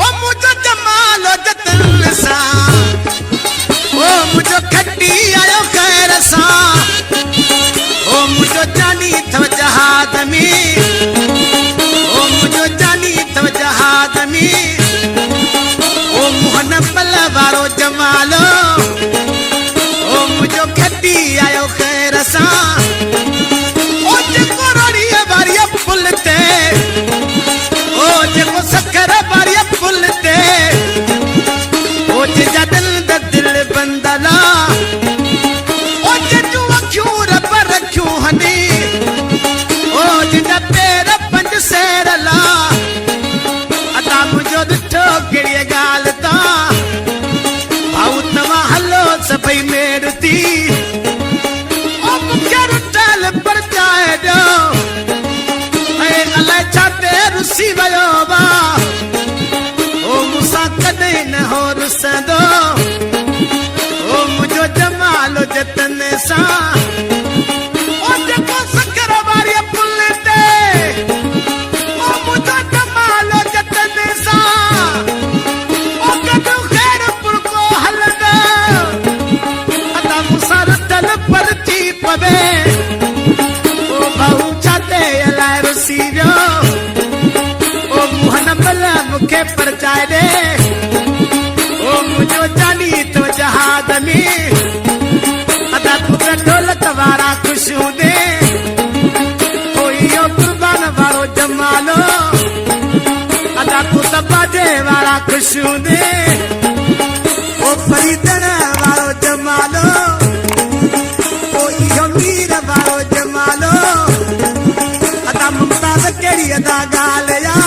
ओ मुझो जमालो जतन सा ओ मुझो खटी आयो खैर सा ओ मुझो जानी थव जहाद में ओ मुझो जानी थव जहाद में ओ मोहन पल वारो जमालो ओ मुझो खटी आयो खैर सा ओ जेको रोड़ी वारी पुल ते ओ जेको सखर वारी पुल ते ओ जा दिल द दिल बंदला ओ जू अखियूं रब रखियूं हनी ओ जा पैर पंज सैर ला अदा मुझो ॾिठो कहिड़ी ॻाल्हि ता भाऊ तव्हां हलो सभई मेर थी ओ मूंखे रुटल परचाए ॾियो ऐं अलाए छा ते रुसी वियो वा ओ मूंसां कॾहिं न हो रुसंदो ओ मुंहिंजो जमालो जतन सां ओ जेको सकर वारी पुल ते ओ मुंहिंजो जमालो जतन सां ओ कॾहिं ख़ैर पुरको हलंदो अदा मूंसां रुटल परची पवे ओ भाऊ छा ते अलाए रुसी वियो ओ मोहन मल मूंखे परचाए ॾे ओ मुझो जानी तो जहाद में अदा तू ढोलक वारा खुशियूं दे ओ इहो कुर्बान वारो जमालो अदा तू बाजे वारा खुशियूं दे ओ फरीदण वारो जमालो ओ इहो मीर वारो जमालो अदा मुमताज़ कहिड़ी अदा ॻाल्हि या